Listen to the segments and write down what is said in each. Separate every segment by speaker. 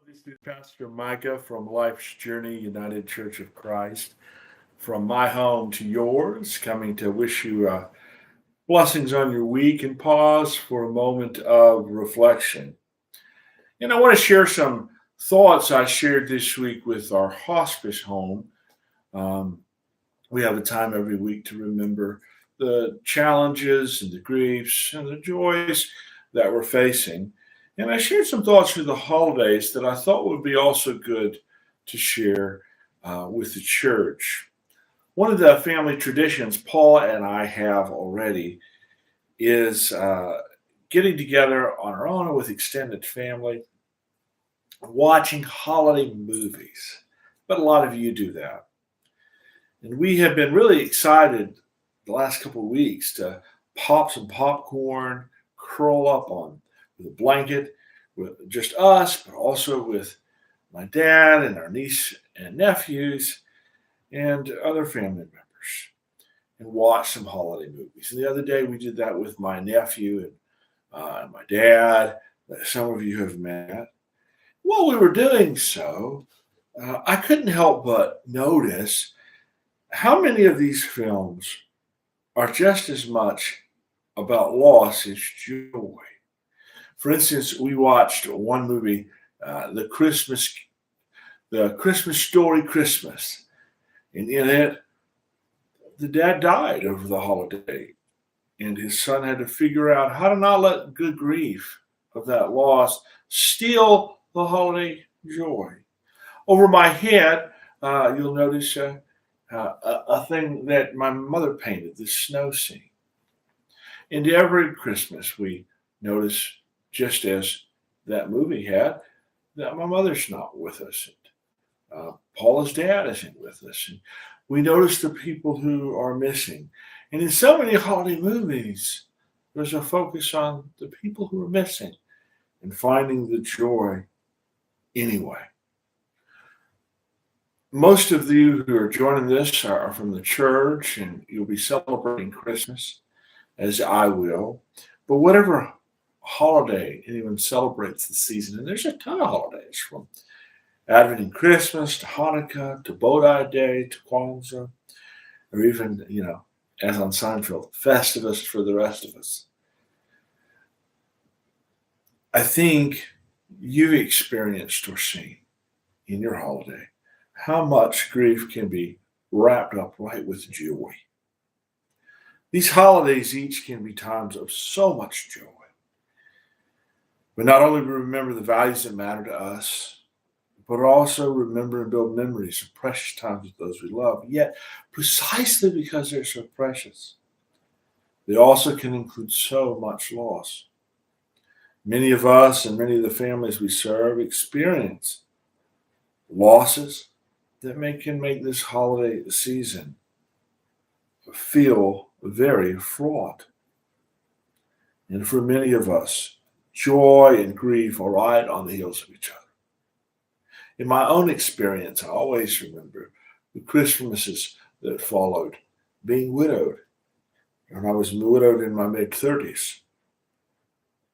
Speaker 1: This is Pastor Micah from Life's Journey United Church of Christ. From my home to yours, coming to wish you blessings on your week and pause for a moment of reflection. And I want to share some thoughts I shared this week with our hospice home. Um, we have a time every week to remember the challenges and the griefs and the joys that we're facing. And I shared some thoughts for the holidays that I thought would be also good to share with the church. One of the family traditions Paul and I have already is getting together on our own or with extended family, watching holiday movies. But a lot of you do that. And we have been really excited the last couple of weeks to pop some popcorn, curl up on with a blanket, with just us, but also with my dad and our niece and nephews and other family members, and watch some holiday movies. And the other day we did that with my nephew and my dad, that some of you have met. While we were doing so, I couldn't help but notice how many of these films are just as much about loss as joy. For instance, we watched one movie, the Christmas Story Christmas, and in it, the dad died over the holiday, and his son had to figure out how to not let good grief of that loss steal the holiday joy. Over my head, you'll notice a thing that my mother painted, the snow scene. And every Christmas, we notice, just as that movie had, that my mother's not with us. Paula's dad isn't with us. And we notice the people who are missing. And in so many holiday movies, there's a focus on the people who are missing and finding the joy anyway. Most of you who are joining this are from the church, and you'll be celebrating Christmas, as I will. But whatever holiday anyone celebrates the season, and there's a ton of holidays, from Advent and Christmas to Hanukkah to Bodhi Day to Kwanzaa, or even, as on Seinfeld, Festivus for the rest of us. I think you've experienced or seen in your holiday how much grief can be wrapped up right with joy. These holidays each can be times of so much joy. But not only we remember the values that matter to us, but also remember and build memories of precious times with those we love. Yet, precisely because they're so precious, they also can include so much loss. Many of us and many of the families we serve experience losses that can make this holiday season feel very fraught. And for many of us, joy and grief are right on the heels of each other. In my own experience, I always remember the Christmases that followed being widowed. And I was widowed in my mid-30s.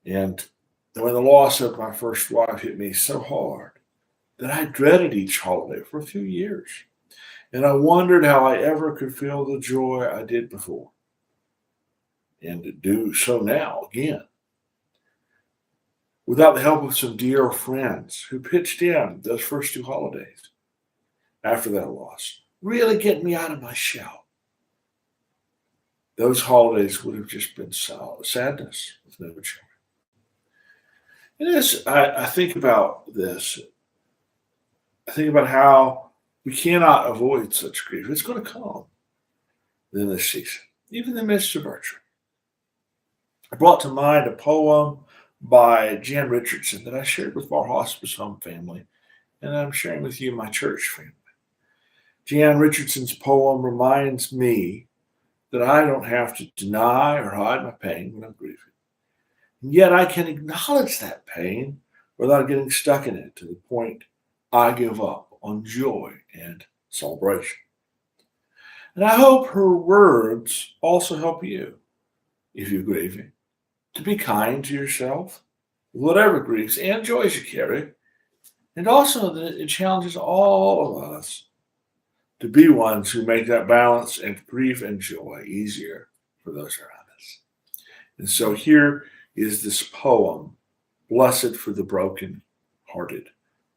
Speaker 1: And when the loss of my first wife hit me so hard that I dreaded each holiday for a few years. And I wondered how I ever could feel the joy I did before, and to do so now again, without the help of some dear friends who pitched in those first two holidays after that loss, really getting me out of my shell. Those holidays would have just been sadness with no joy. And as I think about this, I think about how we cannot avoid such grief. It's going to come in this season, even in the midst of our trip. I brought to mind a poem by Jan Richardson that I shared with our hospice home family, and I'm sharing with you, my church family. Jan Richardson's poem reminds me that I don't have to deny or hide my pain when I'm grieving. And yet I can acknowledge that pain without getting stuck in it to the point I give up on joy and celebration. And I hope her words also help you, if you're grieving, to be kind to yourself, whatever griefs and joys you carry, And also that it challenges all of us to be ones who make that balance and grief and joy easier for those around us. And so here is this poem, Blessed for the Broken Hearted,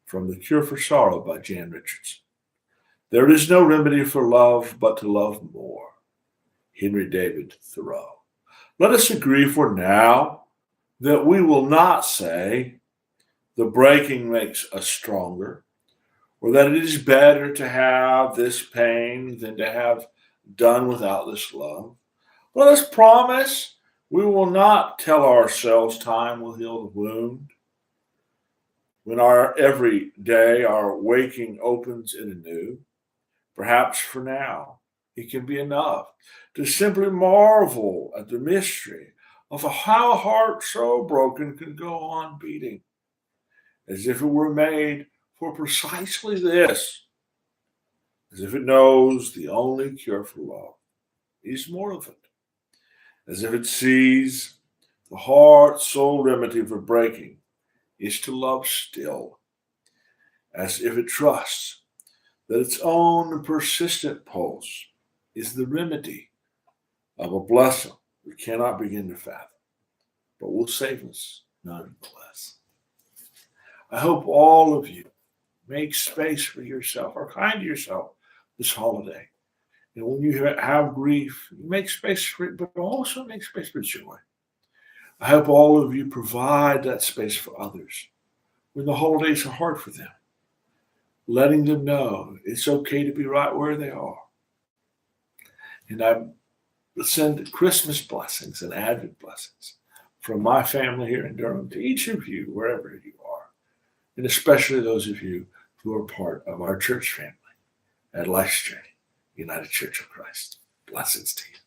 Speaker 1: from The Cure for Sorrow by Jan Richardson. There is no remedy for love but to love more. Henry David Thoreau. Let us agree for now that we will not say the breaking makes us stronger, or that it is better to have this pain than to have done without this love. Let us promise we will not tell ourselves time will heal the wound. When every day our waking opens in anew, perhaps for now it can be enough to simply marvel at the mystery of how a heart so broken can go on beating, as if it were made for precisely this, as if it knows the only cure for love is more of it, as if it sees the heart's sole remedy for breaking is to love still, as if it trusts that its own persistent pulse is the remedy of a blessing we cannot begin to fathom, but will save us nonetheless. I hope all of you make space for yourself, are kind to yourself this holiday. And when you have grief, you make space for it, but also make space for joy. I hope all of you provide that space for others when the holidays are hard for them, letting them know it's okay to be right where they are. And I send Christmas blessings and Advent blessings from my family here in Durham to each of you, wherever you are, and especially those of you who are part of our church family at Life's Journey, United Church of Christ. Blessings to you.